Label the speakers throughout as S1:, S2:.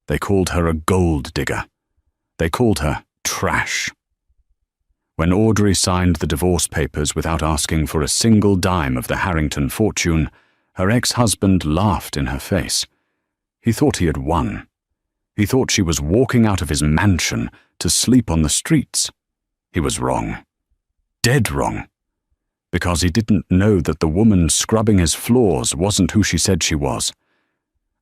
S1: They called her a gold digger. They called her trash. When Audrey signed the divorce papers without asking for a single dime of the Harrington fortune, her ex-husband laughed in her face. He thought he had won. He thought she was walking out of his mansion to sleep on the streets. He was wrong. Dead wrong. Because he didn't know that the woman scrubbing his floors wasn't who she said she was.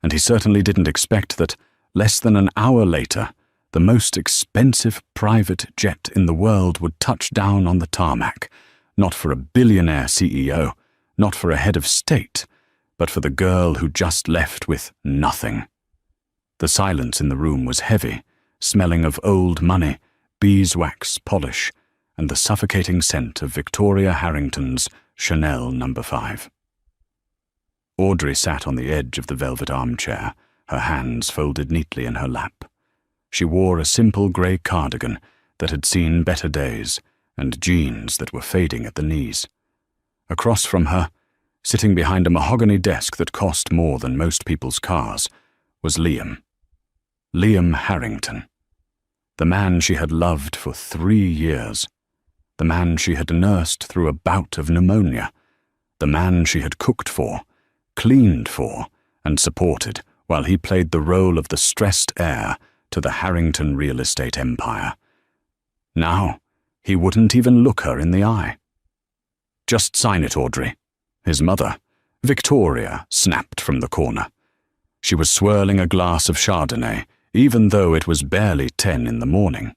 S1: And he certainly didn't expect that, less than an hour later, the most expensive private jet in the world would touch down on the tarmac, not for a billionaire CEO, not for a head of state, but for the girl who just left with nothing. The silence in the room was heavy, smelling of old money, beeswax polish, and the suffocating scent of Victoria Harrington's Chanel No. 5. Audrey sat on the edge of the velvet armchair, her hands folded neatly in her lap. She wore a simple grey cardigan that had seen better days and jeans that were fading at the knees. Across from her, sitting behind a mahogany desk that cost more than most people's cars, was Liam. Liam Harrington. The man she had loved for 3 years. The man she had nursed through a bout of pneumonia. The man she had cooked for, cleaned for, and supported while he played the role of the stressed heir to the Harrington real estate empire. Now, he wouldn't even look her in the eye. "Just sign it, Audrey," his mother, Victoria, snapped from the corner. She was swirling a glass of Chardonnay, even though it was barely 10 in the morning.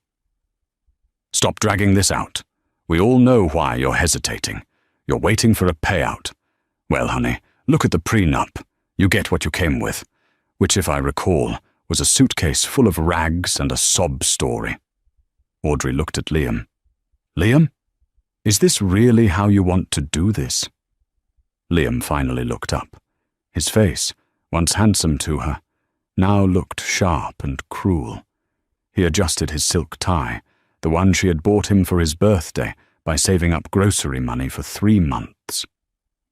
S1: "Stop dragging this out. We all know why you're hesitating. You're waiting for a payout. Well, honey, look at the prenup. You get what you came with, which, if I recall, was a suitcase full of rags and a sob story." Audrey looked at Liam. "Liam, is this really how you want to do this?" Liam finally looked up. His face, once handsome to her, now looked sharp and cruel. He adjusted his silk tie, the one she had bought him for his birthday by saving up grocery money for 3 months.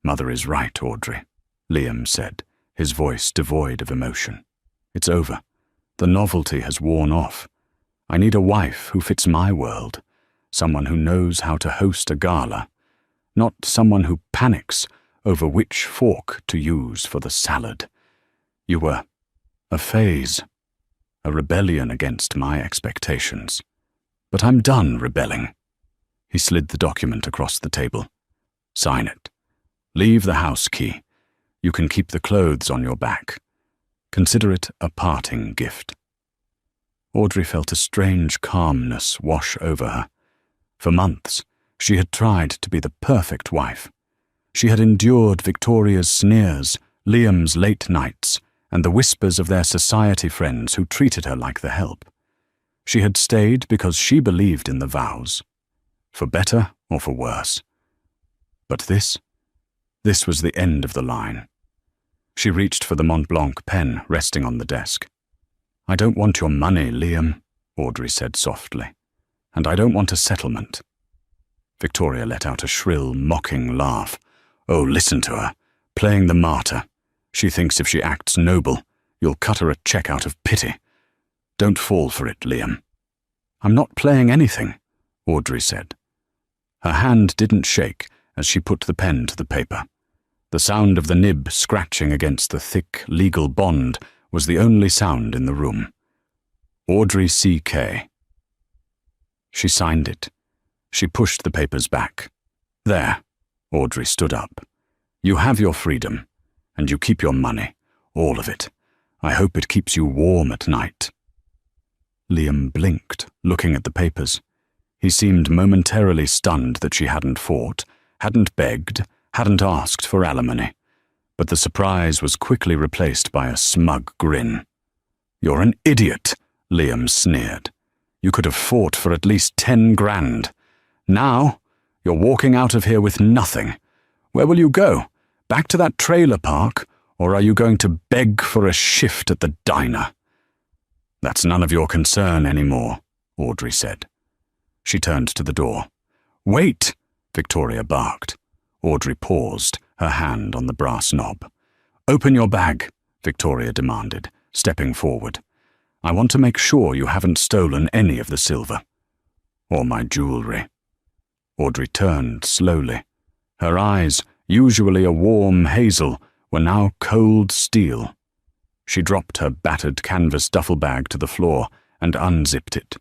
S1: "Mother is right, Audrey," Liam said, his voice devoid of emotion. "It's over. The novelty has worn off. I need a wife who fits my world, someone who knows how to host a gala, not someone who panics over which fork to use for the salad. You were a phase, a rebellion against my expectations. But I'm done rebelling." He slid the document across the table. "Sign it. Leave the house key. You can keep the clothes on your back. Consider it a parting gift." Audrey felt a strange calmness wash over her. For months, she had tried to be the perfect wife. She had endured Victoria's sneers, Liam's late nights, and the whispers of their society friends who treated her like the help. She had stayed because she believed in the vows, for better or for worse. But this was the end of the line. She reached for the Mont Blanc pen resting on the desk. "I don't want your money, Liam," Audrey said softly, "and I don't want a settlement." Victoria let out a shrill, mocking laugh. "Oh, listen to her, playing the martyr. She thinks if she acts noble, you'll cut her a check out of pity. Don't fall for it, Liam." "I'm not playing anything," Audrey said. Her hand didn't shake as she put the pen to the paper. The sound of the nib scratching against the thick legal bond was the only sound in the room. Audrey C.K. She signed it. She pushed the papers back. "There," Audrey stood up. "You have your freedom, and you keep your money, all of it. I hope it keeps you warm at night." Liam blinked, looking at the papers. He seemed momentarily stunned that she hadn't fought, hadn't begged, hadn't asked for alimony. But the surprise was quickly replaced by a smug grin. "You're an idiot," Liam sneered. "You could have fought for at least 10 grand. Now, you're walking out of here with nothing. Where will you go? Back to that trailer park? Or are you going to beg for a shift at the diner?" "That's none of your concern anymore," Audrey said. She turned to the door. "Wait!" Victoria barked. Audrey paused, her hand on the brass knob. "Open your bag," Victoria demanded, stepping forward. I want to make sure you haven't stolen any of the silver. Or my jewelry." Audrey turned slowly. Her eyes, usually a warm hazel, were now cold steel. She dropped her battered canvas duffel bag to the floor and unzipped it.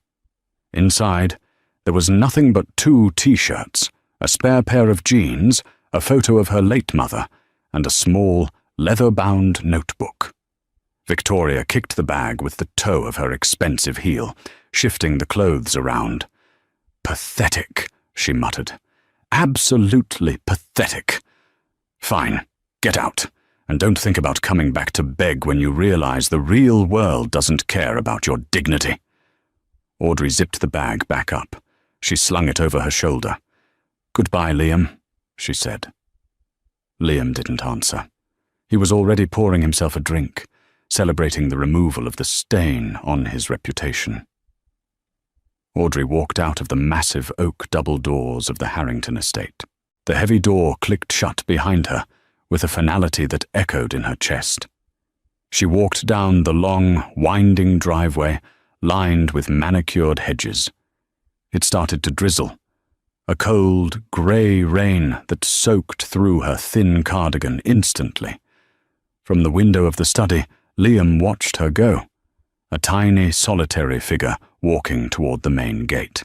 S1: Inside, there was nothing but 2 T-shirts, a spare pair of jeans, a photo of her late mother, and a small, leather-bound notebook. Victoria kicked the bag with the toe of her expensive heel, shifting the clothes around. "Pathetic," she muttered. "Absolutely pathetic. Fine, get out, and don't think about coming back to beg when you realize the real world doesn't care about your dignity." Audrey zipped the bag back up. She slung it over her shoulder. "Goodbye, Liam," she said. Liam didn't answer. He was already pouring himself a drink, celebrating the removal of the stain on his reputation. Audrey walked out of the massive oak double doors of the Harrington estate. The heavy door clicked shut behind her, with a finality that echoed in her chest. She walked down the long, winding driveway, lined with manicured hedges. It started to drizzle, a cold, grey rain that soaked through her thin cardigan instantly. From the window of the study, Liam watched her go, a tiny, solitary figure walking toward the main gate.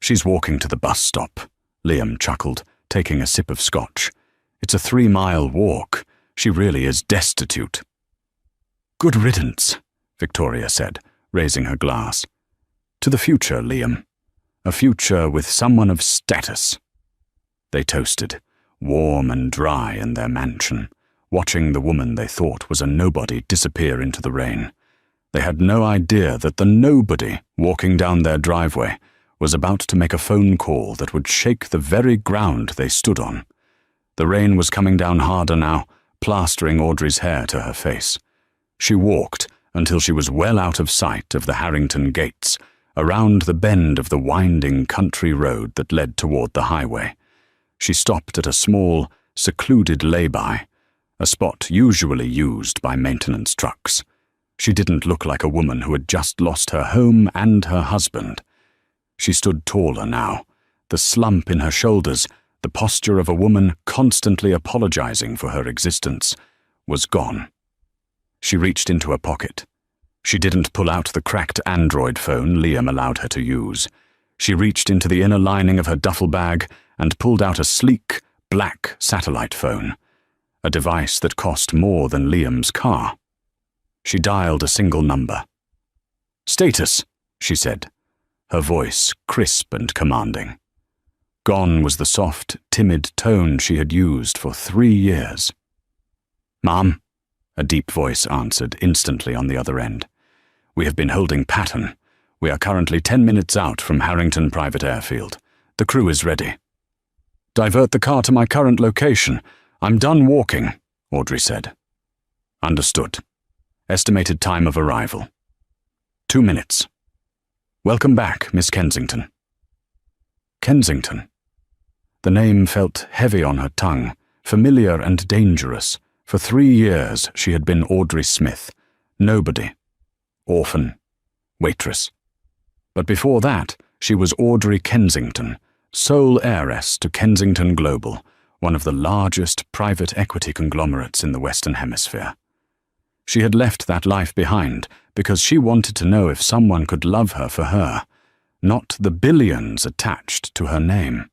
S1: "She's walking to the bus stop," Liam chuckled, taking a sip of scotch. "It's a 3-mile walk. She really is destitute." "Good riddance," Victoria said, raising her glass. "To the future, Liam. A future with someone of status." They toasted, warm and dry in their mansion, watching the woman they thought was a nobody disappear into the rain. They had no idea that the nobody walking down their driveway was about to make a phone call that would shake the very ground they stood on. The rain was coming down harder now, plastering Audrey's hair to her face. She walked until she was well out of sight of the Harrington gates, around the bend of the winding country road that led toward the highway. She stopped at a small, secluded lay-by, a spot usually used by maintenance trucks. She didn't look like a woman who had just lost her home and her husband. She stood taller now, the slump in her shoulders, the posture of a woman constantly apologizing for her existence, was gone. She reached into her pocket. She didn't pull out the cracked Android phone Liam allowed her to use. She reached into the inner lining of her duffel bag and pulled out a sleek, black satellite phone, a device that cost more than Liam's car. She dialed a single number. "Status," she said, her voice crisp and commanding. Gone was the soft, timid tone she had used for 3 years. "Ma'am," a deep voice answered instantly on the other end. "We have been holding pattern. We are currently 10 minutes out from Harrington Private Airfield. The crew is ready." "Divert the car to my current location. I'm done walking," Audrey said. "Understood. Estimated time of arrival. 2 minutes. Welcome back, Miss Kensington." Kensington. The name felt heavy on her tongue, familiar and dangerous. For 3 years she had been Audrey Smith, nobody, orphan, waitress. But before that, she was Audrey Kensington, sole heiress to Kensington Global, one of the largest private equity conglomerates in the Western Hemisphere. She had left that life behind because she wanted to know if someone could love her for her, not the billions attached to her name.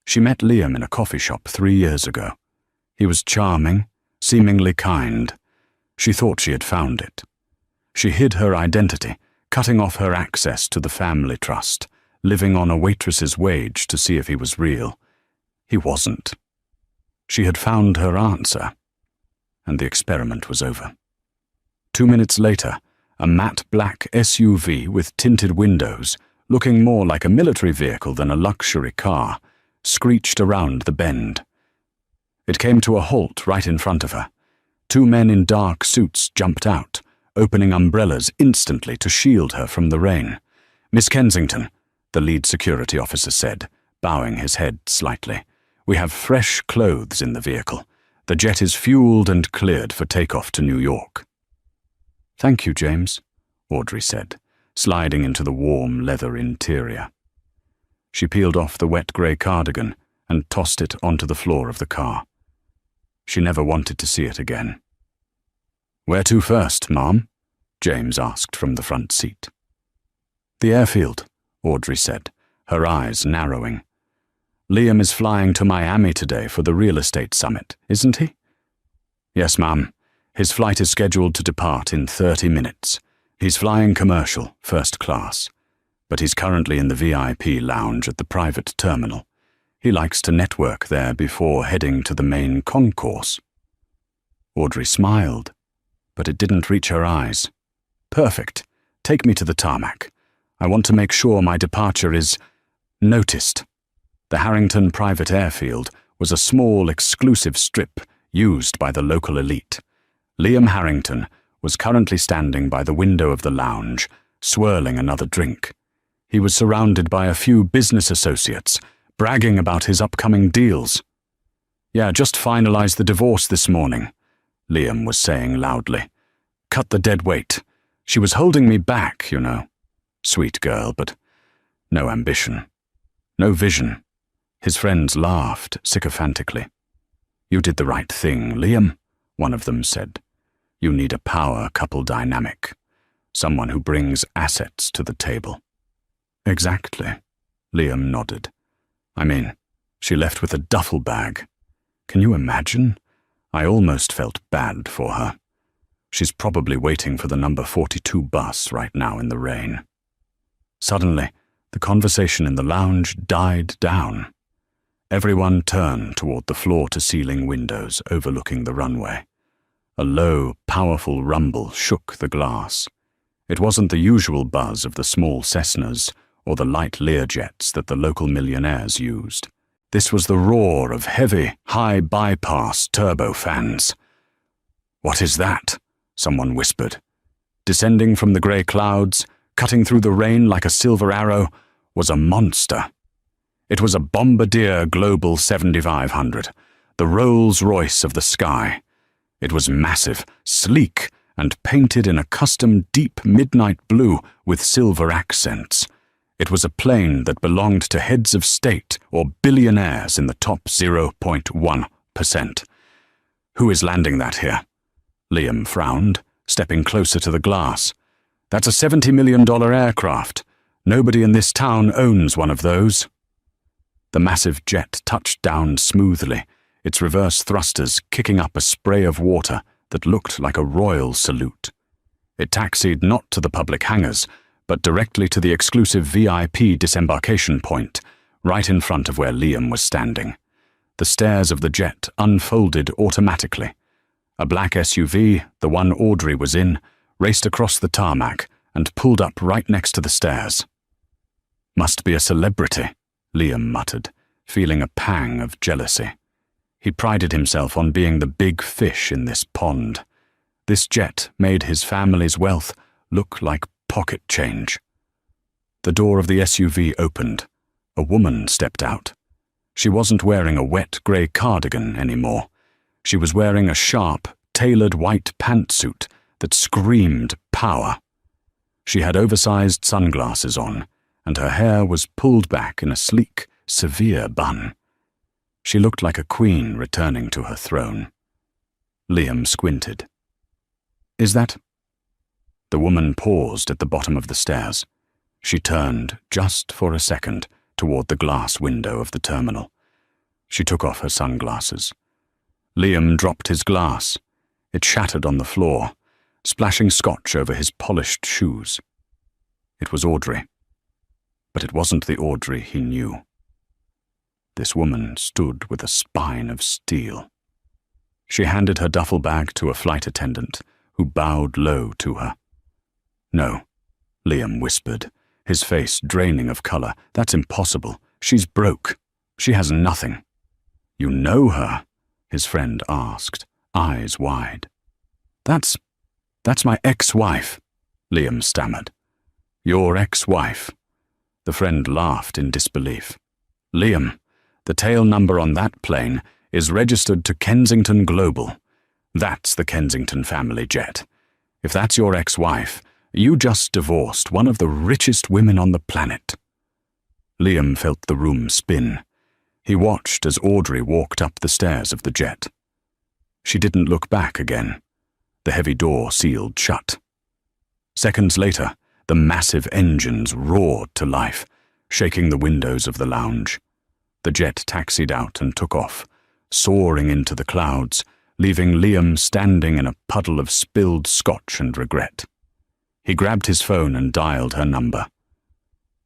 S1: She met Liam in a coffee shop 3 years ago. He was charming, seemingly kind. She thought she had found it. She hid her identity, cutting off her access to the family trust, living on a waitress's wage to see if he was real. He wasn't. She had found her answer, and the experiment was over. 2 minutes later, a matte black SUV with tinted windows, looking more like a military vehicle than a luxury car, screeched around the bend. It came to a halt right in front of her. 2 men in dark suits jumped out, opening umbrellas instantly to shield her from the rain. "Miss Kensington," the lead security officer said, bowing his head slightly. "We have fresh clothes in the vehicle. The jet is fueled and cleared for takeoff to New York." "Thank you, James," Audrey said, sliding into the warm leather interior. She peeled off the wet grey cardigan and tossed it onto the floor of the car. She never wanted to see it again. "Where to first, Mom?" James asked from the front seat. "The airfield," Audrey said, her eyes narrowing. "Liam is flying to Miami today for the real estate summit, isn't he?" "Yes, Ma'am. His flight is scheduled to depart in 30 minutes. He's flying commercial, first class, but he's currently in the VIP lounge at the private terminal. He likes to network there before heading to the main concourse." Audrey smiled, but it didn't reach her eyes. "Perfect. Take me to the tarmac. I want to make sure my departure is noticed." The Harrington private airfield was a small, exclusive strip used by the local elite. Liam Harrington was currently standing by the window of the lounge, swirling another drink. He was surrounded by a few business associates, bragging about his upcoming deals. "Yeah, just finalized the divorce this morning," Liam was saying loudly. "Cut the dead weight. She was holding me back, you know. Sweet girl, but no ambition. No vision." His friends laughed sycophantically. "You did the right thing, Liam," one of them said. "You need a power couple dynamic. Someone who brings assets to the table." "Exactly," Liam nodded. "I mean, she left with a duffel bag. Can you imagine? I almost felt bad for her. She's probably waiting for the number 42 bus right now in the rain." Suddenly, the conversation in the lounge died down. Everyone turned toward the floor-to-ceiling windows overlooking the runway. A low, powerful rumble shook the glass. It wasn't the usual buzz of the small Cessnas or the light Learjets that the local millionaires used. This was the roar of heavy, high-bypass turbofans. "What is that?" someone whispered. Descending from the grey clouds, cutting through the rain like a silver arrow, was a monster. It was a Bombardier Global 7500, the Rolls-Royce of the sky. It was massive, sleek, and painted in a custom deep midnight blue with silver accents. It was a plane that belonged to heads of state or billionaires in the top 0.1%. "Who is landing that here?" Liam frowned, stepping closer to the glass. "That's a $70 million aircraft. Nobody in this town owns one of those." The massive jet touched down smoothly, its reverse thrusters kicking up a spray of water that looked like a royal salute. It taxied not to the public hangars, but directly to the exclusive VIP disembarkation point, right in front of where Liam was standing. The stairs of the jet unfolded automatically. A black SUV, the one Audrey was in, raced across the tarmac and pulled up right next to the stairs. "Must be a celebrity," Liam muttered, feeling a pang of jealousy. He prided himself on being the big fish in this pond. This jet made his family's wealth look like pocket change. The door of the SUV opened. A woman stepped out. She wasn't wearing a wet grey cardigan anymore. She was wearing a sharp, tailored white pantsuit that screamed power. She had oversized sunglasses on, and her hair was pulled back in a sleek, severe bun. She looked like a queen returning to her throne. Liam squinted. "Is that—" The woman paused at the bottom of the stairs. She turned, just for a second, toward the glass window of the terminal. She took off her sunglasses. Liam dropped his glass. It shattered on the floor, splashing scotch over his polished shoes. It was Audrey. But it wasn't the Audrey he knew. This woman stood with a spine of steel. She handed her duffel bag to a flight attendant, who bowed low to her. "No," Liam whispered, his face draining of color. "That's impossible. She's broke. She has nothing." "You know her?" his friend asked, eyes wide. That's my ex-wife," Liam stammered. "Your ex-wife?" The friend laughed in disbelief. "Liam, the tail number on that plane is registered to Kensington Global. That's the Kensington family jet. If that's your ex-wife, You just divorced one of the richest women on the planet." Liam felt the room spin. He watched as Audrey walked up the stairs of the jet. She didn't look back again. The heavy door sealed shut. Seconds later, the massive engines roared to life, shaking the windows of the lounge. The jet taxied out and took off, soaring into the clouds, leaving Liam standing in a puddle of spilled scotch and regret. He grabbed his phone and dialed her number.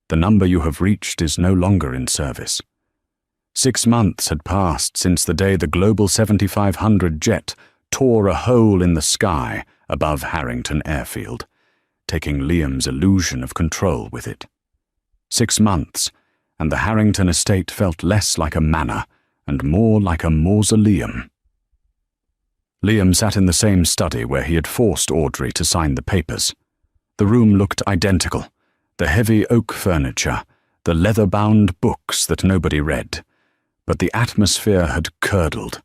S1: "The number you have reached is no longer in service." 6 months had passed since the day the Global 7500 jet tore a hole in the sky above Harrington airfield, taking Liam's illusion of control with it. 6 months, and the Harrington estate felt less like a manor and more like a mausoleum. Liam sat in the same study where he had forced Audrey to sign the papers. The room looked identical, the heavy oak furniture, the leather-bound books that nobody read. But the atmosphere had curdled.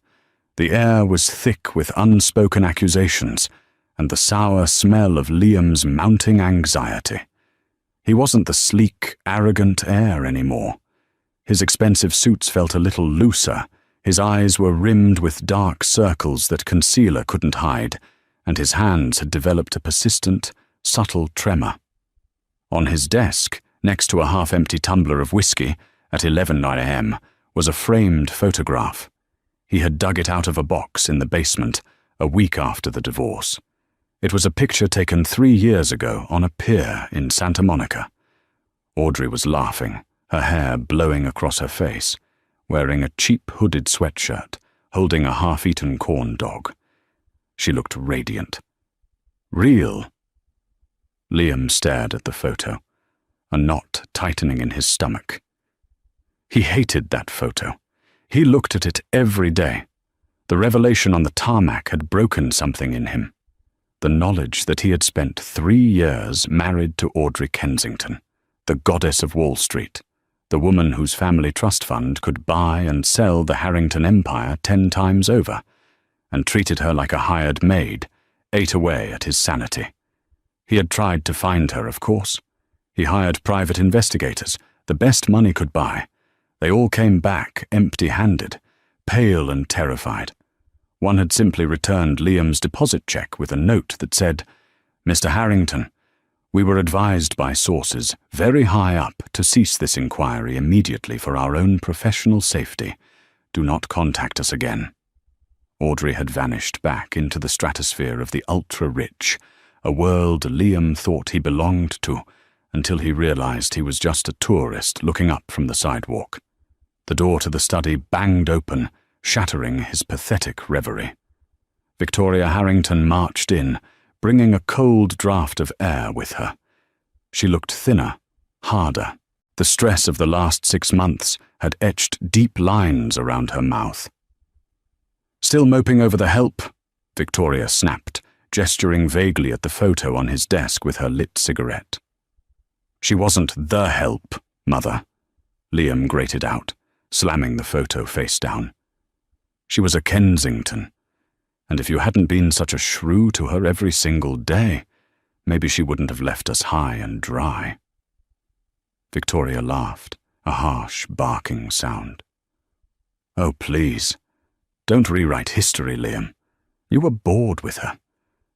S1: The air was thick with unspoken accusations and the sour smell of Liam's mounting anxiety. He wasn't the sleek, arrogant heir anymore. His expensive suits felt a little looser, his eyes were rimmed with dark circles that concealer couldn't hide, and his hands had developed a persistent, subtle tremor. On his desk, next to a half-empty tumbler of whiskey, at 11 a.m., was a framed photograph. He had dug it out of a box in the basement a week after the divorce. It was a picture taken 3 years ago on a pier in Santa Monica. Audrey was laughing, her hair blowing across her face, wearing a cheap hooded sweatshirt, holding a half-eaten corn dog. She looked radiant. Real. Liam stared at the photo, a knot tightening in his stomach. He hated that photo. He looked at it every day. The revelation on the tarmac had broken something in him. The knowledge that he had spent 3 years married to Audrey Kensington, the goddess of Wall Street, the woman whose family trust fund could buy and sell the Harrington empire 10 times over, and treated her like a hired maid, ate away at his sanity. He had tried to find her, of course. He hired private investigators, the best money could buy. They all came back empty-handed, pale and terrified. One had simply returned Liam's deposit check with a note that said, "Mr. Harrington, we were advised by sources very high up to cease this inquiry immediately for our own professional safety. Do not contact us again." Audrey had vanished back into the stratosphere of the ultra-rich, a world Liam thought he belonged to, until he realized he was just a tourist looking up from the sidewalk. The door to the study banged open, shattering his pathetic reverie. Victoria Harrington marched in, bringing a cold draught of air with her. She looked thinner, harder. The stress of the last 6 months had etched deep lines around her mouth. "Still moping over the help?" Victoria snapped, gesturing vaguely at the photo on his desk with her lit cigarette. "She wasn't the help, Mother," Liam grated out, slamming the photo face down. "She was a Kensington, and if you hadn't been such a shrew to her every single day, maybe she wouldn't have left us high and dry." Victoria laughed, a harsh, barking sound. "Oh, please, don't rewrite history, Liam. You were bored with her.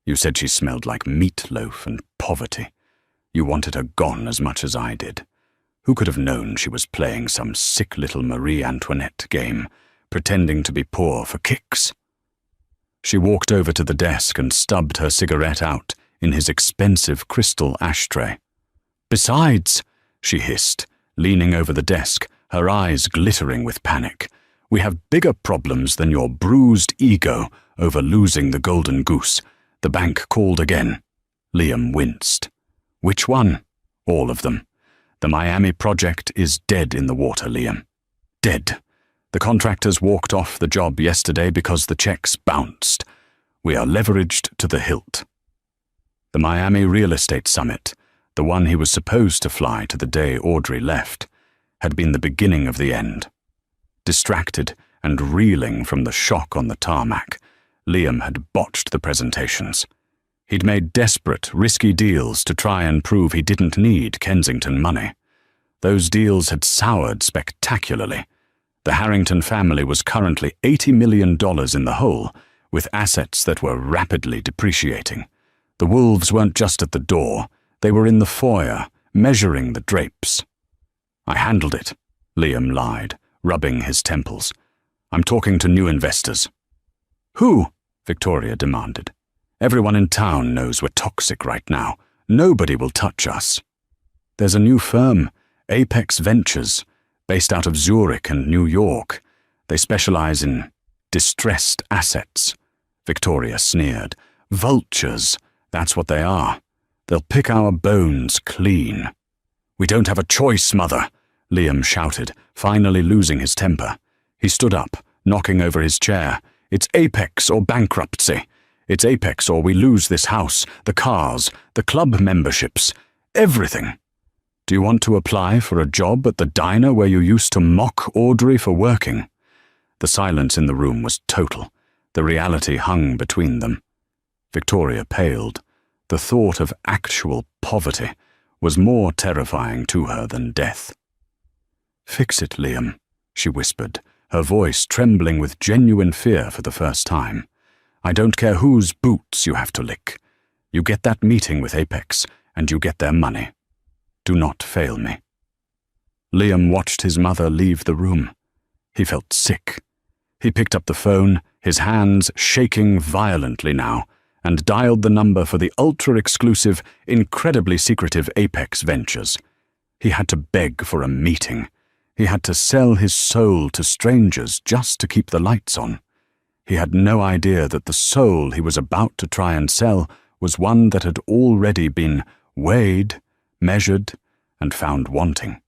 S1: You said she smelled like meatloaf and poverty. You wanted her gone as much as I did. Who could have known she was playing some sick little Marie Antoinette game, pretending to be poor for kicks?" She walked over to the desk and stubbed her cigarette out in his expensive crystal ashtray. "Besides," she hissed, leaning over the desk, her eyes glittering with panic, "we have bigger problems than your bruised ego over losing the golden goose. The bank called again." Liam winced. "Which one?" "All of them. The Miami project is dead in the water, Liam. Dead. The contractors walked off the job yesterday because the checks bounced. We are leveraged to the hilt." The Miami Real Estate Summit, the one he was supposed to fly to the day Audrey left, had been the beginning of the end. Distracted and reeling from the shock on the tarmac, Liam had botched the presentations. He'd made desperate, risky deals to try and prove he didn't need Kensington money. Those deals had soured spectacularly. The Harrington family was currently $80 million in the hole, with assets that were rapidly depreciating. The wolves weren't just at the door, they were in the foyer, measuring the drapes. "I handled it," Liam lied, rubbing his temples. "I'm talking to new investors." "Who?" Victoria demanded. "Everyone in town knows we're toxic right now. Nobody will touch us." "There's a new firm, Apex Ventures, based out of Zurich and New York. They specialize in distressed assets," Victoria sneered. "Vultures, that's what they are. They'll pick our bones clean." "We don't have a choice, Mother," Liam shouted, finally losing his temper. He stood up, knocking over his chair. "It's Apex or bankruptcy. It's Apex or we lose this house, the cars, the club memberships, everything. Do you want to apply for a job at the diner where you used to mock Audrey for working?" The silence in the room was total. The reality hung between them. Victoria paled. The thought of actual poverty was more terrifying to her than death. "Fix it, Liam," she whispered, her voice trembling with genuine fear for the first time. "I don't care whose boots you have to lick. You get that meeting with Apex, and you get their money. Do not fail me." Liam watched his mother leave the room. He felt sick. He picked up the phone, his hands shaking violently now, and dialed the number for the ultra-exclusive, incredibly secretive Apex Ventures. He had to beg for a meeting. He had to sell his soul to strangers just to keep the lights on. He had no idea that the soul he was about to try and sell was one that had already been weighed, measured, and found wanting.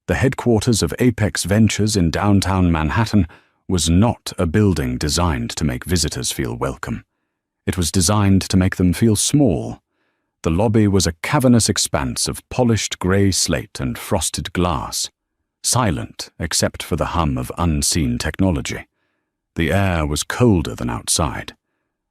S1: The headquarters of Apex Ventures in downtown Manhattan was not a building designed to make visitors feel welcome. It was designed to make them feel small. The lobby was a cavernous expanse of polished grey slate and frosted glass, silent except for the hum of unseen technology. The air was colder than outside.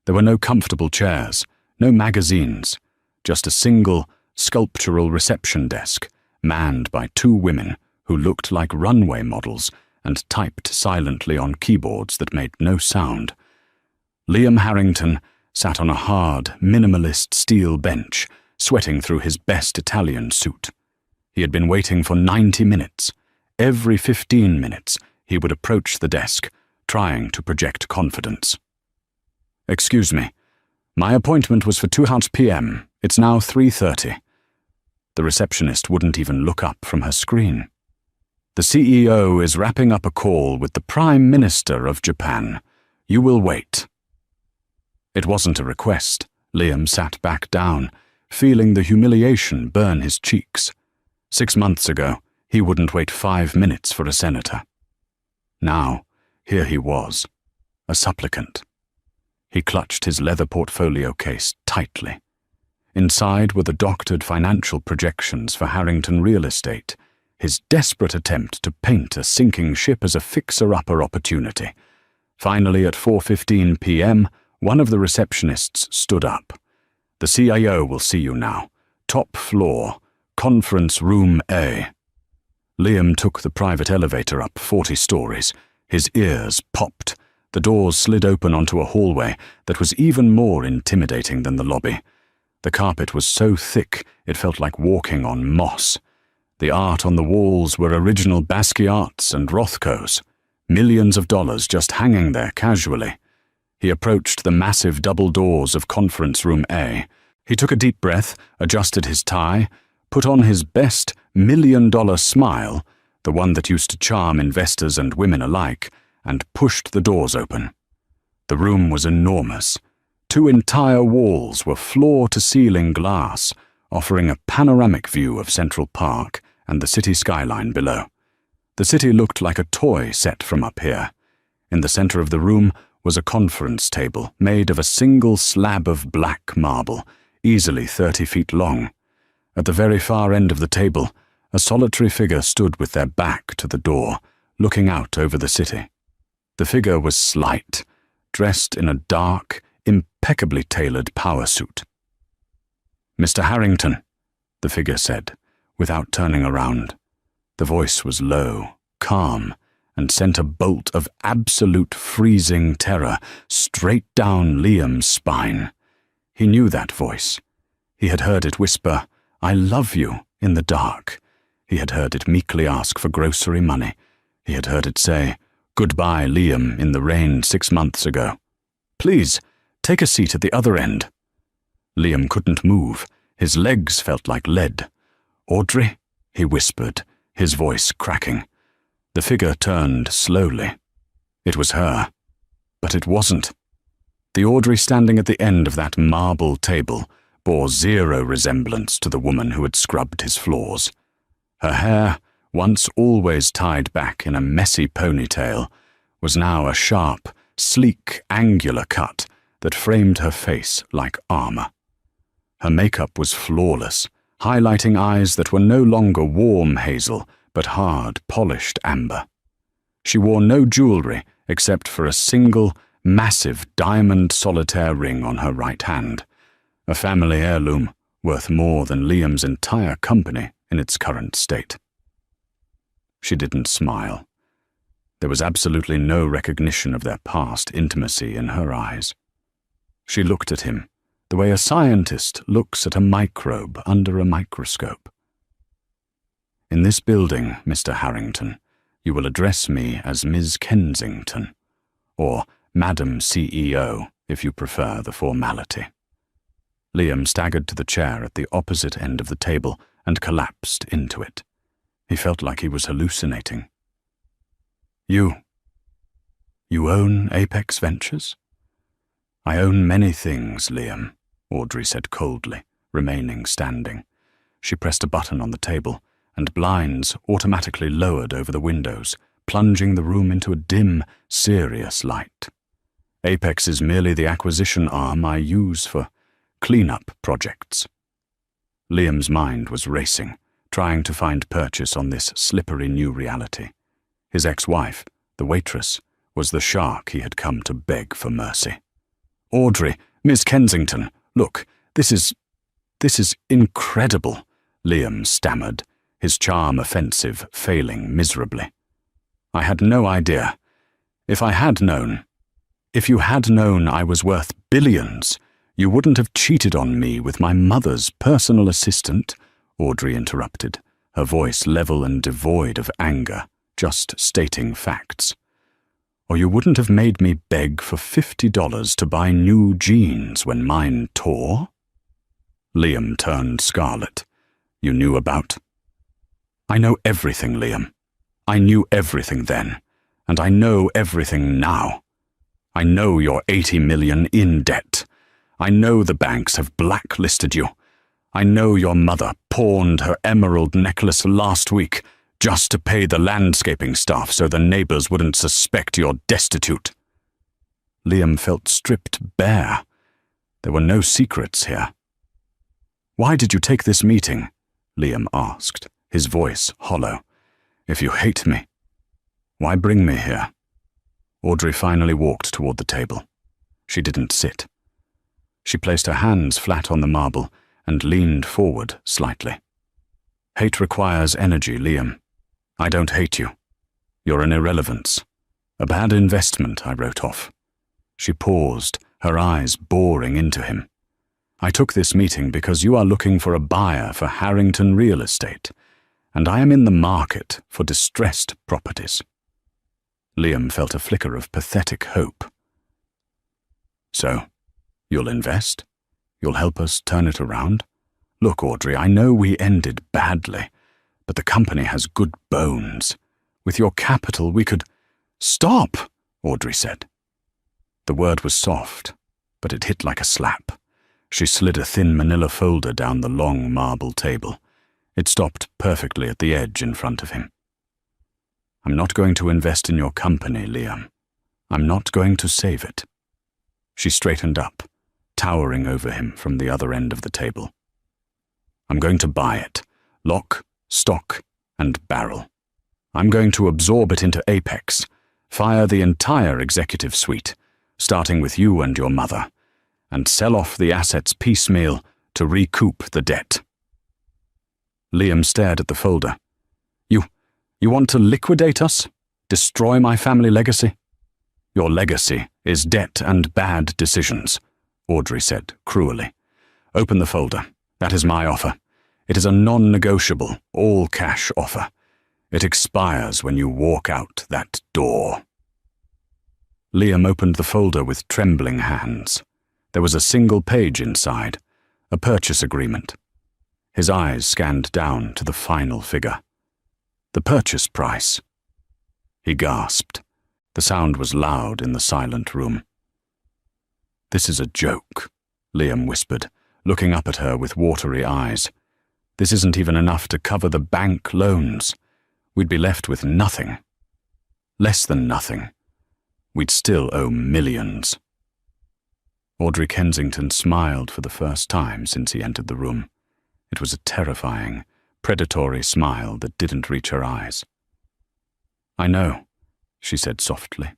S1: There were no comfortable chairs, no magazines, just a single, sculptural reception desk, manned by two women who looked like runway models and typed silently on keyboards that made no sound. Liam Harrington sat on a hard, minimalist steel bench, sweating through his best Italian suit. He had been waiting for 90 minutes. Every 15 minutes, he would approach the desk, trying to project confidence. "Excuse me. My appointment was for 2:00 p.m. It's now 3:30. The receptionist wouldn't even look up from her screen. "The CEO is wrapping up a call with the Prime Minister of Japan. You will wait." It wasn't a request. Liam sat back down, feeling the humiliation burn his cheeks. 6 months ago, he wouldn't wait 5 minutes for a senator. Now, here he was, a supplicant. He clutched his leather portfolio case tightly. Inside were the doctored financial projections for Harrington real estate, his desperate attempt to paint a sinking ship as a fixer-upper opportunity. Finally, at 4:15 p.m., one of the receptionists stood up. "The CIO will see you now. Top floor, conference room A." Liam took the private elevator up 40 stories. His ears popped. The doors slid open onto a hallway that was even more intimidating than the lobby. The carpet was so thick it felt like walking on moss. The art on the walls were original Basquiat's and Rothko's, millions of dollars just hanging there casually. He approached the massive double doors of Conference Room A. He took a deep breath, adjusted his tie, put on his best $1,000,000 smile, the one that used to charm investors and women alike, and pushed the doors open. The room was enormous. 2 entire walls were floor-to-ceiling glass, offering a panoramic view of Central Park and the city skyline below. The city looked like a toy set from up here. In the center of the room was a conference table made of a single slab of black marble, easily 30 feet long. At the very far end of the table, a solitary figure stood with their back to the door, looking out over the city. The figure was slight, dressed in a dark, impeccably tailored power suit. "Mr. Harrington," the figure said, without turning around. The voice was low, calm, and sent a bolt of absolute freezing terror straight down Liam's spine. He knew that voice. He had heard it whisper, "I love you," in the dark. He had heard it meekly ask for grocery money. He had heard it say, "Goodbye, Liam," in the rain 6 months ago. "Please, take a seat at the other end." Liam couldn't move. His legs felt like lead. "Audrey?" he whispered, his voice cracking. The figure turned slowly. It was her. But it wasn't. The Audrey standing at the end of that marble table bore zero resemblance to the woman who had scrubbed his floors. Her hair, once always tied back in a messy ponytail, was now a sharp, sleek, angular cut that framed her face like armor. Her makeup was flawless, highlighting eyes that were no longer warm hazel, but hard, polished amber. She wore no jewelry except for a single, massive diamond solitaire ring on her right hand, a family heirloom worth more than Liam's entire company in its current state. She didn't smile. There was absolutely no recognition of their past intimacy in her eyes. She looked at him, the way a scientist looks at a microbe under a microscope. "In this building, Mr. Harrington, you will address me as Ms. Kensington, or Madam CEO, if you prefer the formality." Liam staggered to the chair at the opposite end of the table and collapsed into it. He felt like he was hallucinating. You own Apex Ventures?" "I own many things, Liam," Audrey said coldly, remaining standing. She pressed a button on the table, and blinds automatically lowered over the windows, plunging the room into a dim, serious light. "Apex is merely the acquisition arm I use for cleanup projects." Liam's mind was racing, trying to find purchase on this slippery new reality. His ex-wife, the waitress, was the shark he had come to beg for mercy. "Audrey, Miss Kensington, look, this is incredible," Liam stammered, his charm offensive failing miserably. "I had no idea. If you had known I was worth billions, you wouldn't have cheated on me with my mother's personal assistant," Audrey interrupted, her voice level and devoid of anger, just stating facts. "Or you wouldn't have made me beg for $50 to buy new jeans when mine tore?" Liam turned scarlet. "You knew about—" "I know everything, Liam. I knew everything then, and I know everything now. I know you're 80 million in debt. I know the banks have blacklisted you. I know your mother pawned her emerald necklace last week just to pay the landscaping staff so the neighbors wouldn't suspect you're destitute." Liam felt stripped bare. There were no secrets here. "Why did you take this meeting?" Liam asked, his voice hollow. "If you hate me, why bring me here?" Audrey finally walked toward the table. She didn't sit. She placed her hands flat on the marble and leaned forward slightly. "Hate requires energy, Liam. I don't hate you. You're an irrelevance. A bad investment, I wrote off." She paused, her eyes boring into him. "I took this meeting because you are looking for a buyer for Harrington real estate, and I am in the market for distressed properties." Liam felt a flicker of pathetic hope. "So, you'll invest? You'll help us turn it around? Look, Audrey, I know we ended badly, but the company has good bones. With your capital, we could—" "Stop!" Audrey said. The word was soft, but it hit like a slap. She slid a thin manila folder down the long marble table. It stopped perfectly at the edge in front of him. "I'm not going to invest in your company, Liam. I'm not going to save it." She straightened up, towering over him from the other end of the table. "I'm going to buy it, lock, stock, and barrel. I'm going to absorb it into Apex, fire the entire executive suite, starting with you and your mother, and sell off the assets piecemeal to recoup the debt. Liam stared at the folder. You want to liquidate us? Destroy my family legacy? Your legacy is debt and bad decisions, Audrey said cruelly. Open the folder. That is my offer. It is a non-negotiable, all-cash offer. It expires when you walk out that door. Liam opened the folder with trembling hands. There was a single page inside, a purchase agreement. His eyes scanned down to the final figure. The purchase price. He gasped. The sound was loud in the silent room. This is a joke, Liam whispered, looking up at her with watery eyes. This isn't even enough to cover the bank loans. We'd be left with nothing. Less than nothing. We'd still owe millions. Audrey Kensington smiled for the first time since he entered the room. It was a terrifying, predatory smile that didn't reach her eyes. I know, she said softly.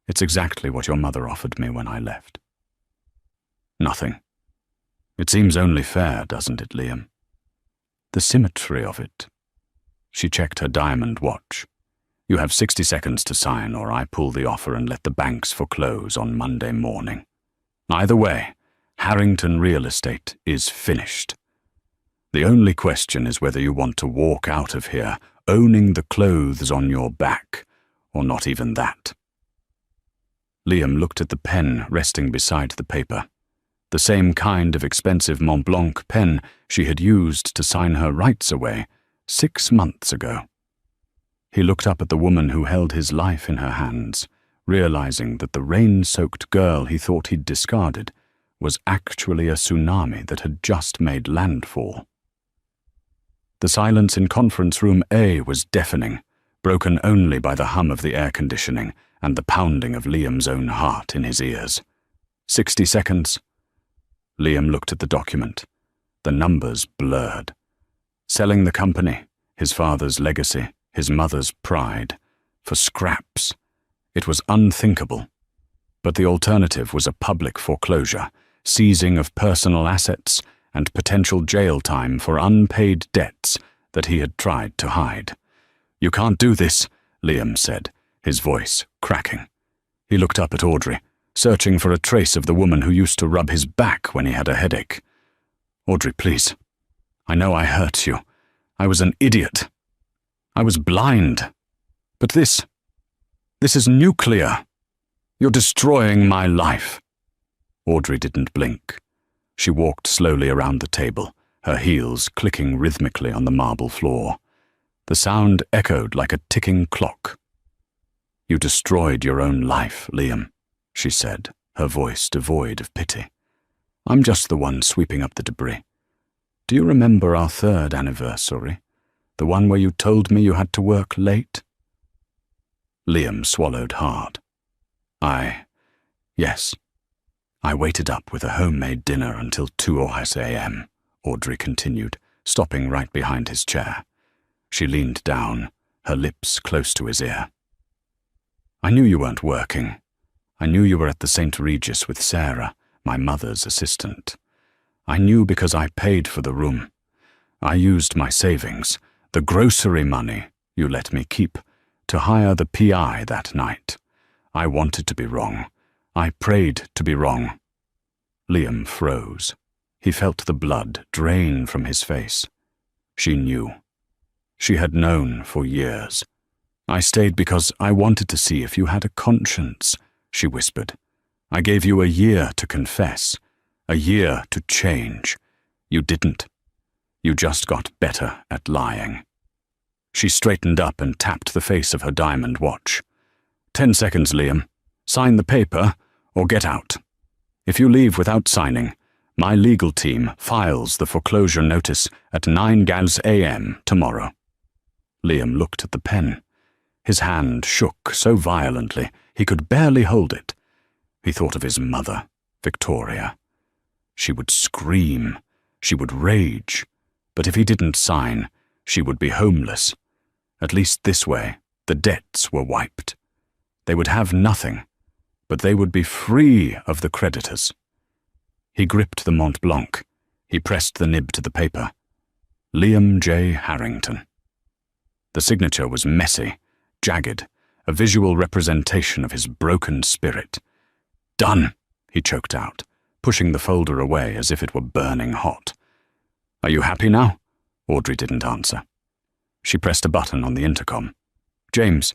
S1: It's exactly what your mother offered me when I left. Nothing. It seems only fair, doesn't it, Liam? The symmetry of it. She checked her diamond watch. You have 60 seconds to sign, or I pull the offer and let the banks foreclose on Monday morning. Either way, Harrington Real Estate is finished. The only question is whether you want to walk out of here owning the clothes on your back, or not even that. Liam looked at the pen resting beside the paper. The same kind of expensive Mont Blanc pen she had used to sign her rights away 6 months ago. He looked up at the woman who held his life in her hands, realizing that the rain-soaked girl he thought he'd discarded was actually a tsunami that had just made landfall. The silence in conference room A was deafening, broken only by the hum of the air conditioning and the pounding of Liam's own heart in his ears. 60 seconds. Liam looked at the document. The numbers blurred. Selling the company, his father's legacy, his mother's pride, for scraps. It was unthinkable. But the alternative was a public foreclosure, seizing of personal assets, and potential jail time for unpaid debts that he had tried to hide. You can't do this, Liam said, his voice cracking. He looked up at Audrey, searching for a trace of the woman who used to rub his back when he had a headache. Audrey, please. I know I hurt you. I was an idiot. I was blind. But this is nuclear. You're destroying my life. Audrey didn't blink. She walked slowly around the table, her heels clicking rhythmically on the marble floor. The sound echoed like a ticking clock. You destroyed your own life, Liam, she said, her voice devoid of pity. I'm just the one sweeping up the debris. Do you remember our 3rd anniversary? The one where you told me you had to work late? Liam swallowed hard. Yes. I waited up with a homemade dinner until 2 a.m., Audrey continued, stopping right behind his chair. She leaned down, her lips close to his ear. I knew you weren't working. I knew you were at the St. Regis with Sarah, my mother's assistant. I knew because I paid for the room. I used my savings, the grocery money you let me keep, to hire the PI that night. I wanted to be wrong. I prayed to be wrong. Liam froze. He felt the blood drain from his face. She knew. She had known for years. I stayed because I wanted to see if you had a conscience, she whispered. I gave you a year to confess, a year to change. You didn't. You just got better at lying. She straightened up and tapped the face of her diamond watch. 10 seconds, Liam. Sign the paper or get out. If you leave without signing, my legal team files the foreclosure notice at 9 a.m. tomorrow. Liam looked at the pen. His hand shook so violently he could barely hold it. He thought of his mother, Victoria. She would scream. She would rage. But if he didn't sign, she would be homeless. At least this way, the debts were wiped. They would have nothing, but they would be free of the creditors. He gripped the Mont Blanc. He pressed the nib to the paper. Liam J. Harrington. The signature was messy, jagged, a visual representation of his broken spirit. "Done," he choked out, pushing the folder away as if it were burning hot. "Are you happy now?" Audrey didn't answer. She pressed a button on the intercom. "James,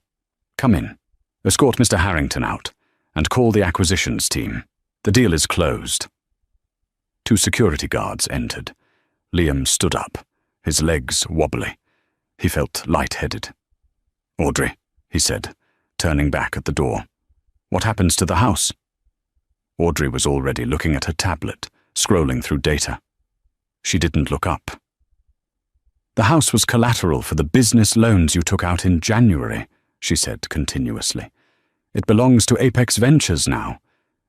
S1: come in. Escort Mr. Harrington out, and call the acquisitions team. The deal is closed." Two security guards entered. Liam stood up, his legs wobbly. He felt light-headed. "Audrey," he said, turning back at the door. "What happens to the house?" Audrey was already looking at her tablet, scrolling through data. She didn't look up. "The house was collateral for the business loans you took out in January," she said continuously. "It belongs to Apex Ventures now.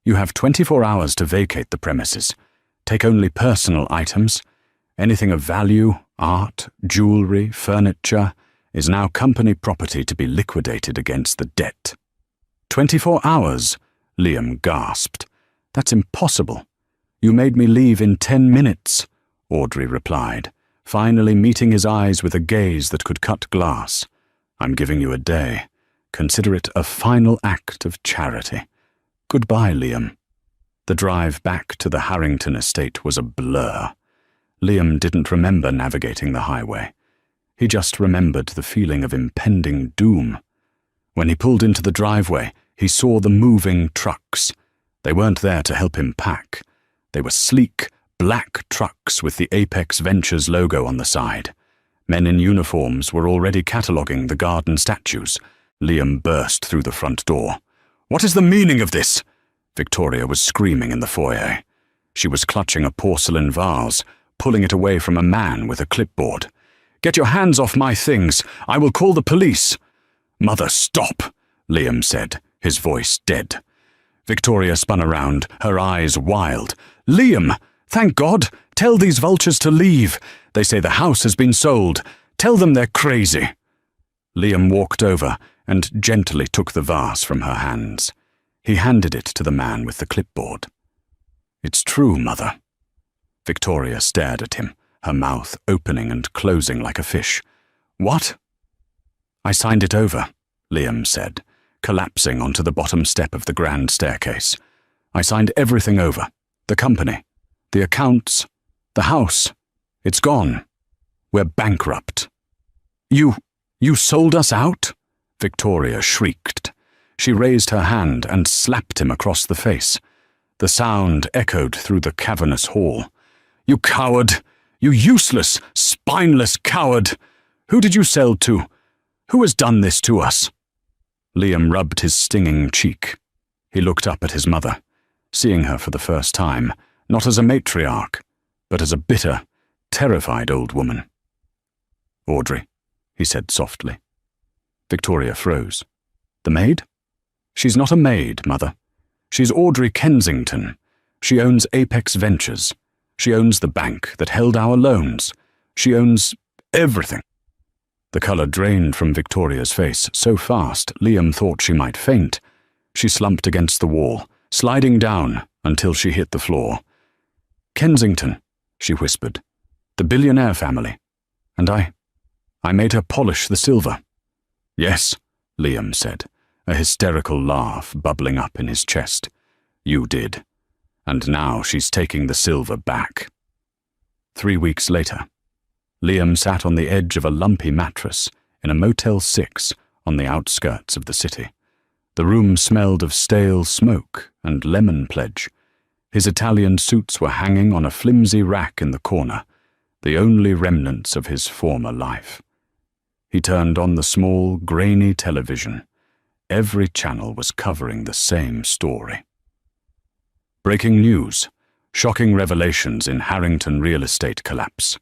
S1: You have 24 hours to vacate the premises. Take only personal items. Anything of value, art, jewelry, furniture, is now company property to be liquidated against the debt." 24 hours, Liam gasped. "That's impossible." "You made me leave in 10 minutes, Audrey replied, finally meeting his eyes with a gaze that could cut glass. "I'm giving you a day. Consider it a final act of charity. Goodbye, Liam." The drive back to the Harrington estate was a blur. Liam didn't remember navigating the highway. He just remembered the feeling of impending doom. When he pulled into the driveway, he saw the moving trucks. They weren't there to help him pack. They were sleek, black trucks with the Apex Ventures logo on the side. Men in uniforms were already cataloguing the garden statues. Liam burst through the front door. "What is the meaning of this?" Victoria was screaming in the foyer. She was clutching a porcelain vase, pulling it away from a man with a clipboard. "Get your hands off my things! I will call the police!" "Mother, stop!" Liam said, his voice dead. Victoria spun around, her eyes wild. "Liam! Thank God! Tell these vultures to leave! They say the house has been sold. Tell them they're crazy!" Liam walked over and gently took the vase from her hands. He handed it to the man with the clipboard. "It's true, Mother." Victoria stared at him, her mouth opening and closing like a fish. "What?" "I signed it over," Liam said, collapsing onto the bottom step of the grand staircase. "I signed everything over. The company, the accounts, the house. It's gone. We're bankrupt." You sold us out?" Victoria shrieked. She raised her hand and slapped him across the face. The sound echoed through the cavernous hall. "You coward! You useless, spineless coward! Who did you sell to? Who has done this to us?" Liam rubbed his stinging cheek. He looked up at his mother, seeing her for the first time, not as a matriarch, but as a bitter, terrified old woman. "Audrey," he said softly. Victoria froze. "The maid?" "She's not a maid, Mother. She's Audrey Kensington. She owns Apex Ventures. She owns the bank that held our loans. She owns everything." The colour drained from Victoria's face so fast Liam thought she might faint. She slumped against the wall, sliding down until she hit the floor. "Kensington," she whispered. "The Billionaire family. And I made her polish the silver." "Yes," Liam said, a hysterical laugh bubbling up in his chest. "You did. And now she's taking the silver back." 3 weeks later, Liam sat on the edge of a lumpy mattress in a Motel 6 on the outskirts of the city. The room smelled of stale smoke and lemon pledge. His Italian suits were hanging on a flimsy rack in the corner, the only remnants of his former life. He turned on the small, grainy television. Every channel was covering the same story. Breaking news. Shocking revelations in Harrington real estate collapse.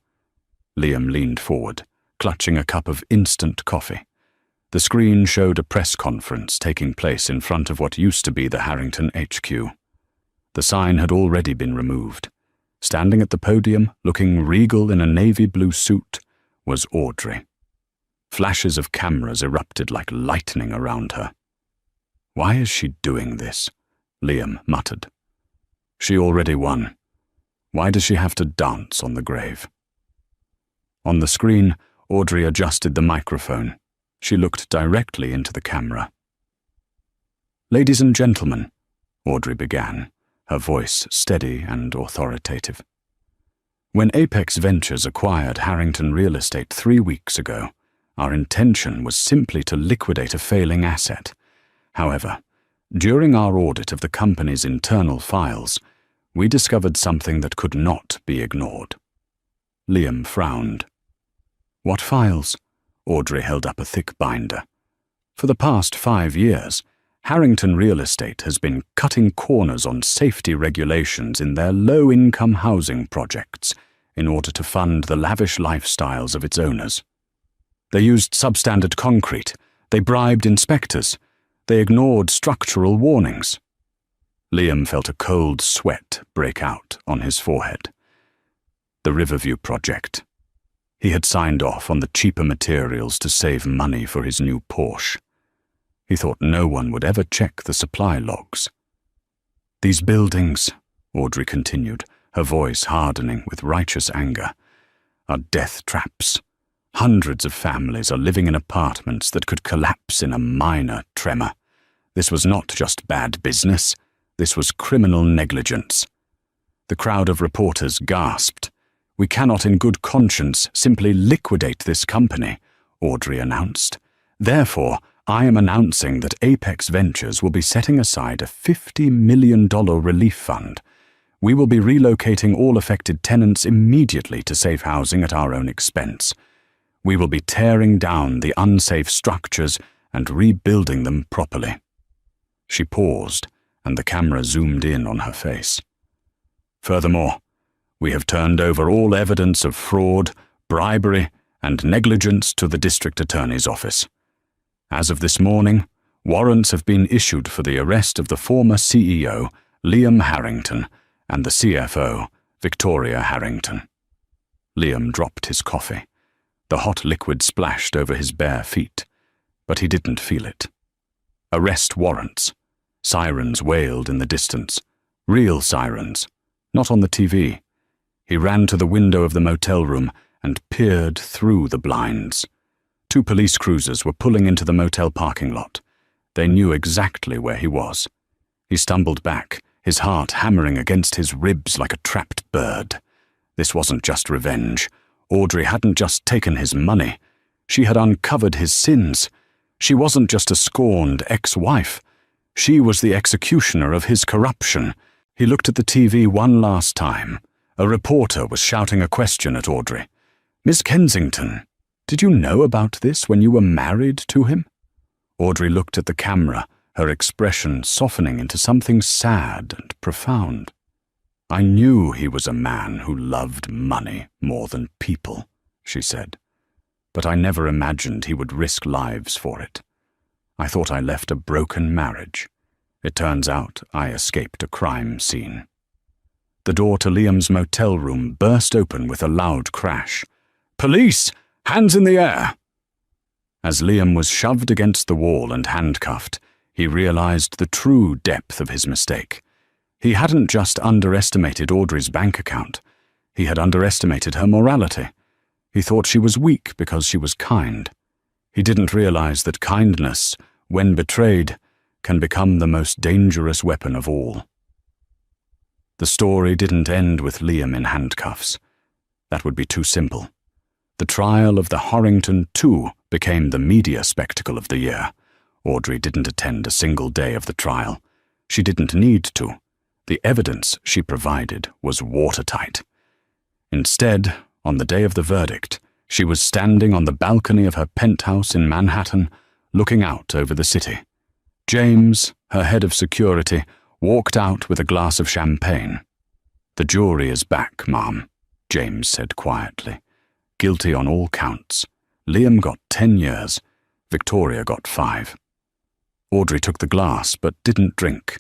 S1: Liam leaned forward, clutching a cup of instant coffee. The screen showed a press conference taking place in front of what used to be the Harrington HQ. The sign had already been removed. Standing at the podium, looking regal in a navy blue suit, was Audrey. Flashes of cameras erupted like lightning around her. "Why is she doing this?" Liam muttered. "She already won. Why does she have to dance on the grave? On the screen, Audrey adjusted the microphone. She looked directly into the camera. "Ladies and gentlemen," Audrey began, her voice steady and authoritative. "When Apex Ventures acquired Harrington Real Estate 3 weeks ago, our intention was simply to liquidate a failing asset. However, during our audit of the company's internal files, we discovered something that could not be ignored." Liam frowned. "What files?" Audrey held up a thick binder. "For the past 5 years, Harrington Real Estate has been cutting corners on safety regulations in their low-income housing projects in order to fund the lavish lifestyles of its owners. They used substandard concrete, they bribed inspectors, they ignored structural warnings." Liam felt a cold sweat break out on his forehead. The Riverview project. He had signed off on the cheaper materials to save money for his new Porsche. He thought no one would ever check the supply logs. "These buildings," Audrey continued, her voice hardening with righteous anger, "are death traps. Hundreds of families are living in apartments that could collapse in a minor tremor. This was not just bad business, this was criminal negligence." The crowd of reporters gasped. "We cannot in good conscience simply liquidate this company," Audrey announced. "Therefore, I am announcing that Apex Ventures will be setting aside a $50 million relief fund. We will be relocating all affected tenants immediately to safe housing at our own expense. We will be tearing down the unsafe structures and rebuilding them properly." She paused, and the camera zoomed in on her face. "Furthermore, we have turned over all evidence of fraud, bribery, and negligence to the district attorney's office. As of this morning, warrants have been issued for the arrest of the former CEO, Liam Harrington, and the CFO, Victoria Harrington." Liam dropped his coffee. The hot liquid splashed over his bare feet, but he didn't feel it. Arrest warrants. Sirens wailed in the distance. Real sirens, not on the TV. He ran to the window of the motel room and peered through the blinds. 2 police cruisers were pulling into the motel parking lot. They knew exactly where he was. He stumbled back, his heart hammering against his ribs like a trapped bird. This wasn't just revenge. Audrey hadn't just taken his money. She had uncovered his sins. She wasn't just a scorned ex-wife. She was the executioner of his corruption. He looked at the TV one last time. A reporter was shouting a question at Audrey. "Miss Kensington, did you know about this when you were married to him?" Audrey looked at the camera, her expression softening into something sad and profound. "I knew he was a man who loved money more than people," she said. "But I never imagined he would risk lives for it. I thought I left a broken marriage. It turns out I escaped a crime scene." The door to Liam's motel room burst open with a loud crash. "Police! Hands in the air!" As Liam was shoved against the wall and handcuffed, he realized the true depth of his mistake. He hadn't just underestimated Audrey's bank account. He had underestimated her morality. He thought she was weak because she was kind. He didn't realize that kindness, when betrayed, can become the most dangerous weapon of all. The story didn't end with Liam in handcuffs. That would be too simple. The trial of the Harrington too became the media spectacle of the year. Audrey didn't attend a single day of the trial. She didn't need to. The evidence she provided was watertight. Instead, on the day of the verdict, she was standing on the balcony of her penthouse in Manhattan, looking out over the city. James, her head of security, walked out with a glass of champagne. "The jury is back, Ma'am," James said quietly. "Guilty on all counts. Liam got 10 years. Victoria got 5. Audrey took the glass but didn't drink.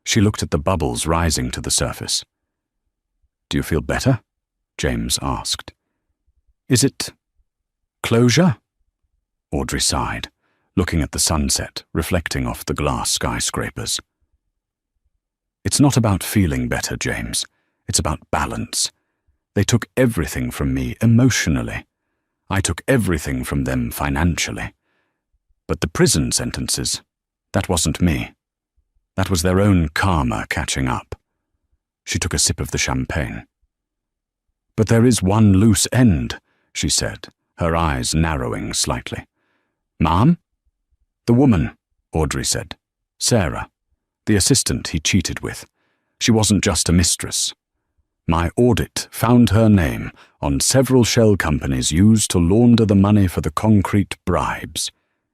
S1: She looked at the bubbles rising to the surface. "Do you feel better?" James asked. "Is it closure?" Audrey sighed, looking at the sunset reflecting off the glass skyscrapers. "It's not about feeling better, James. It's about balance. They took everything from me emotionally. I took everything from them financially. But the prison sentences, that wasn't me. That was their own karma catching up. She took a sip of the champagne. But there is one loose end, she said, her eyes narrowing slightly. Ma'am? The woman, Audrey said. Sarah, the assistant he cheated with. She wasn't just a mistress. My audit found her name on several shell companies used to launder the money for the concrete bribes.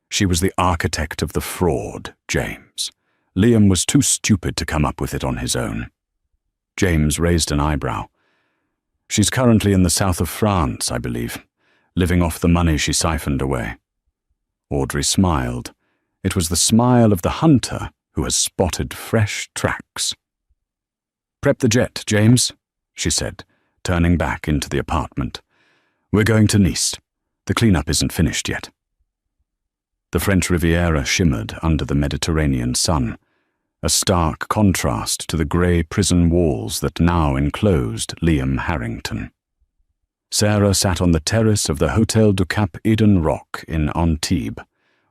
S1: She was the architect of the fraud, James. Liam was too stupid to come up with it on his own. James raised an eyebrow. She's currently in the south of France, I believe, living off the money she siphoned away. Audrey smiled. It was the smile of the hunter who has spotted fresh tracks. Prep the jet, James, she said, turning back into the apartment. We're going to Nice. The cleanup isn't finished yet. The French Riviera shimmered under the Mediterranean sun, a stark contrast to the grey prison walls that now enclosed Liam Harrington. Sarah sat on the terrace of the Hotel du Cap Eden Rock in Antibes,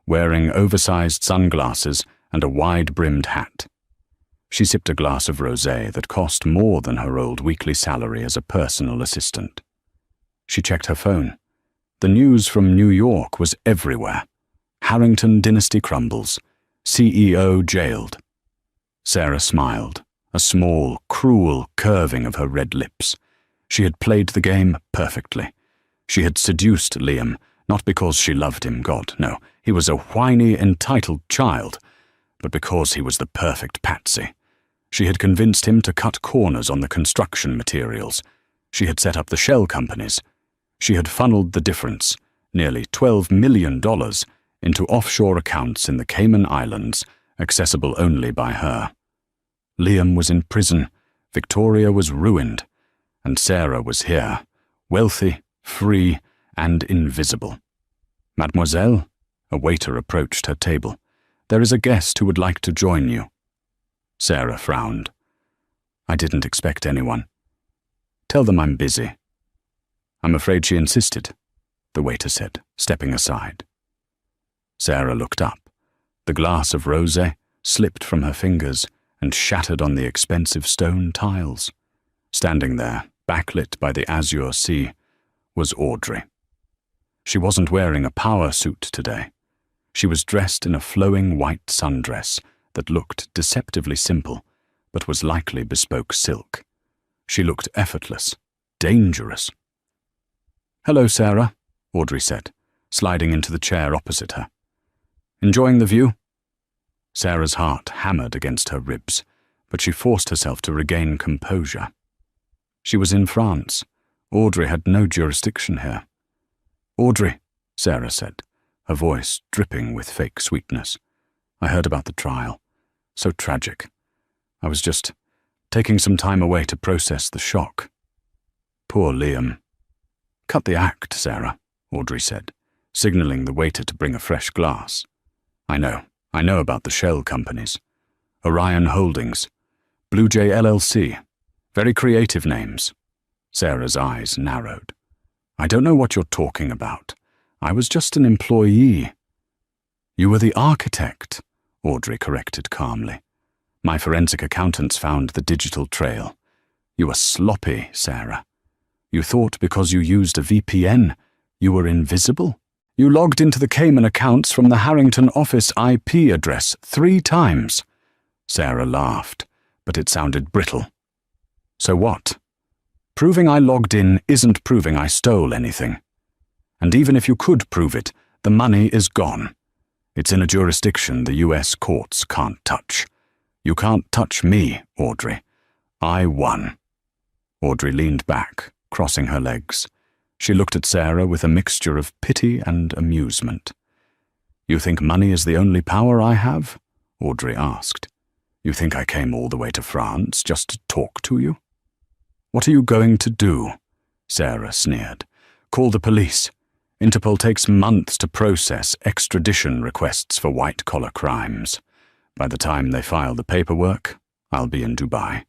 S1: wearing oversized sunglasses and a wide-brimmed hat. She sipped a glass of rosé that cost more than her old weekly salary as a personal assistant. She checked her phone. The news from New York was everywhere. Harrington dynasty crumbles. CEO jailed. Sarah smiled, a small, cruel curving of her red lips. She had played the game perfectly. She had seduced Liam, not because she loved him, God, no. He was a whiny, entitled child, but because he was the perfect patsy. She had convinced him to cut corners on the construction materials. She had set up the shell companies. She had funneled the difference, nearly $12 million, into offshore accounts in the Cayman Islands, accessible only by her. Liam was in prison, Victoria was ruined, and Sarah was here, wealthy, free, and invisible. Mademoiselle, a waiter approached her table. There is a guest who would like to join you. Sarah frowned. I didn't expect anyone. Tell them I'm busy. I'm afraid she insisted, the waiter said, stepping aside. Sarah looked up. The glass of rosé slipped from her fingers and shattered on the expensive stone tiles. Standing there, backlit by the azure sea, was Audrey. She wasn't wearing a power suit today. She was dressed in a flowing white sundress that looked deceptively simple, but was likely bespoke silk. She looked effortless, dangerous. Hello, Sarah, Audrey said, sliding into the chair opposite her. Enjoying the view? Sarah's heart hammered against her ribs, but she forced herself to regain composure. She was in France. Audrey had no jurisdiction here. Audrey, Sarah said, her voice dripping with fake sweetness. I heard about the trial. So tragic. I was just taking some time away to process the shock. Poor Liam. Cut the act, Sarah, Audrey said, signaling the waiter to bring a fresh glass. I know about the shell companies. Orion Holdings, Blue Jay LLC. Very creative names. Sarah's eyes narrowed. I don't know what you're talking about. I was just an employee. You were the architect, Audrey corrected calmly. My forensic accountants found the digital trail. You were sloppy, Sarah. You thought because you used a VPN, you were invisible? You logged into the Cayman accounts from the Harrington office IP address 3 times. Sarah laughed, but it sounded brittle. So what? Proving I logged in isn't proving I stole anything. And even if you could prove it, the money is gone. It's in a jurisdiction the US courts can't touch. You can't touch me, Audrey. I won. Audrey leaned back, crossing her legs. She looked at Sarah with a mixture of pity and amusement. You think money is the only power I have? Audrey asked. You think I came all the way to France just to talk to you? What are you going to do? Sarah sneered. Call the police. Interpol takes months to process extradition requests for white-collar crimes. By the time they file the paperwork, I'll be in Dubai.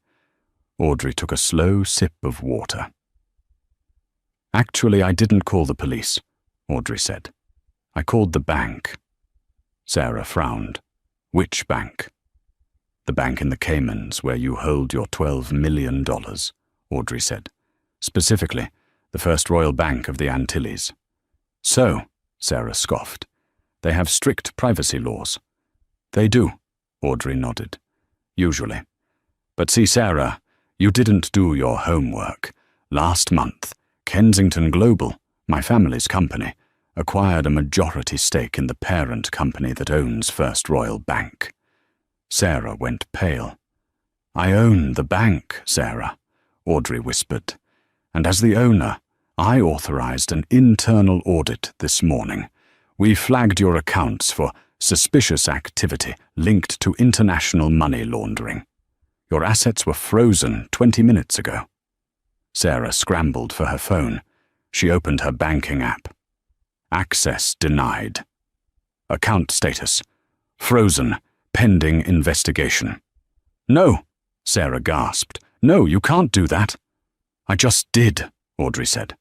S1: Audrey took a slow sip of water. "Actually, I didn't call the police," Audrey said. "I called the bank." Sarah frowned. "Which bank?" "The bank in the Caymans where you hold your $12 million, Audrey said. "Specifically, the First Royal Bank of the Antilles." "So," Sarah scoffed, "they have strict privacy laws." "They do," Audrey nodded. "Usually. But see, Sarah, you didn't do your homework. Last month, Kensington Global, my family's company, acquired a majority stake in the parent company that owns First Royal Bank." Sarah went pale. "I own the bank, Sarah," Audrey whispered, "and as the owner, I authorized an internal audit this morning. We flagged your accounts for suspicious activity linked to international money laundering. Your assets were frozen 20 minutes ago." Sarah scrambled for her phone. She opened her banking app. "Access denied. Account status: frozen, pending investigation." "No," Sarah gasped. "No, you can't do that." "I just did," Audrey said.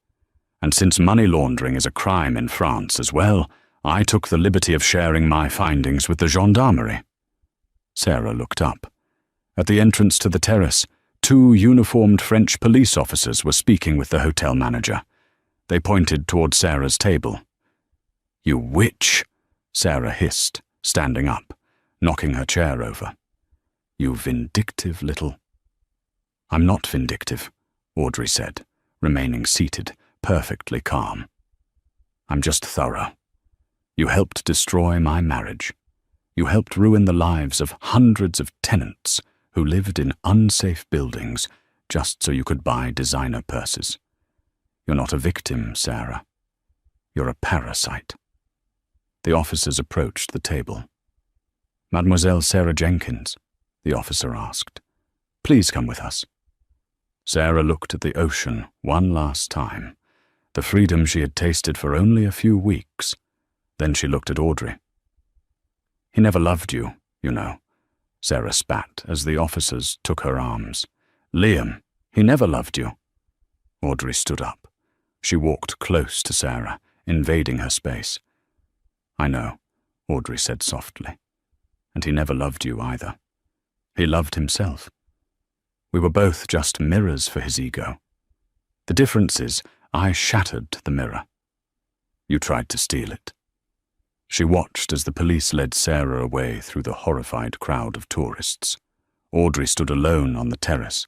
S1: "And since money laundering is a crime in France as well, I took the liberty of sharing my findings with the gendarmerie." Sarah looked up. At the entrance to the terrace, 2 uniformed French police officers were speaking with the hotel manager. They pointed toward Sarah's table. "You witch," Sarah hissed, standing up, knocking her chair over. "You vindictive little—" "I'm not vindictive," Audrey said, remaining seated, perfectly calm. "I'm just thorough. You helped destroy my marriage. You helped ruin the lives of hundreds of tenants who lived in unsafe buildings just so you could buy designer purses. You're not a victim, Sarah. You're a parasite." The officers approached the table. "Mademoiselle Sarah Jenkins," the officer asked, "please come with us." Sarah looked at the ocean one last time, the freedom she had tasted for only a few weeks. Then she looked at Audrey. "He never loved you, you know," Sarah spat as the officers took her arms. "Liam, he never loved you." Audrey stood up. She walked close to Sarah, invading her space. "I know," Audrey said softly. "And he never loved you either. He loved himself. We were both just mirrors for his ego. The difference is, I shattered the mirror. You tried to steal it." She watched as the police led Sarah away through the horrified crowd of tourists. Audrey stood alone on the terrace.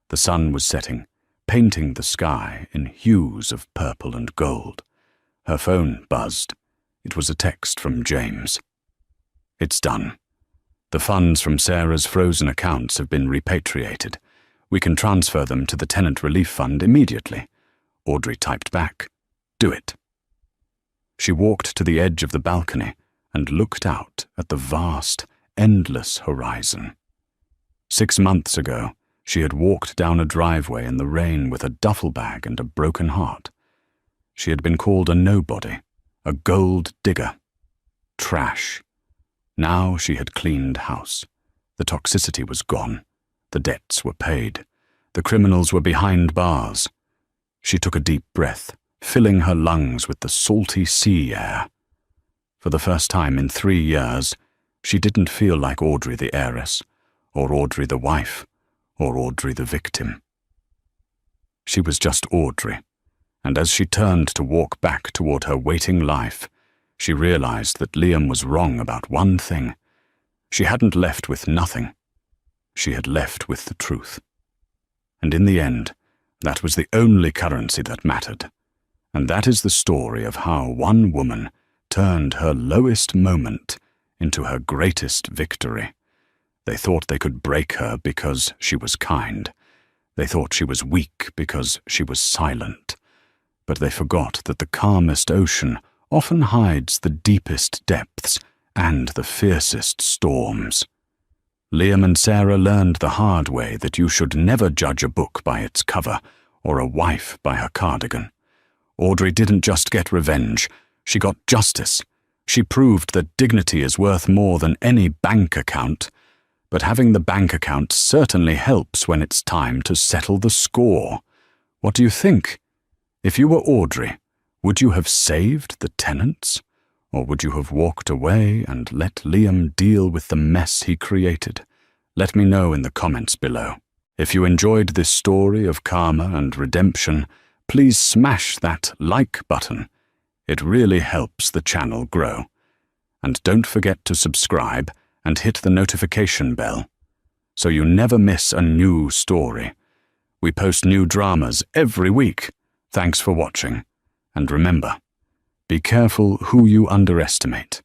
S1: The sun was setting, painting the sky in hues of purple and gold. Her phone buzzed. It was a text from James. "It's done. The funds from Sarah's frozen accounts have been repatriated. We can transfer them to the Tenant Relief Fund immediately." Audrey typed back, "Do it." She walked to the edge of the balcony and looked out at the vast, endless horizon. 6 months ago, she had walked down a driveway in the rain with a duffel bag and a broken heart. She had been called a nobody, a gold digger, trash. Now she had cleaned house. The toxicity was gone. The debts were paid. The criminals were behind bars. She took a deep breath, filling her lungs with the salty sea air. For the first time in 3 years, she didn't feel like Audrey the heiress, or Audrey the wife, or Audrey the victim. She was just Audrey, and as she turned to walk back toward her waiting life, she realized that Liam was wrong about one thing. She hadn't left with nothing. She had left with the truth. And in the end, that was the only currency that mattered. And that is the story of how one woman turned her lowest moment into her greatest victory. They thought they could break her because she was kind. They thought she was weak because she was silent. But they forgot that the calmest ocean often hides the deepest depths and the fiercest storms. Liam and Sarah learned the hard way that you should never judge a book by its cover or a wife by her cardigan. Audrey didn't just get revenge, she got justice. She proved that dignity is worth more than any bank account. but having the bank account certainly helps when it's time to settle the score. What do you think? If you were Audrey, would you have saved the tenants? Or would you have walked away and let Liam deal with the mess he created? Let me know in the comments below. If you enjoyed this story of karma and redemption, please smash that like button. It really helps the channel grow. And don't forget to subscribe and hit the notification bell, so you never miss a new story. We post new dramas every week. Thanks for watching. And remember, be careful who you underestimate.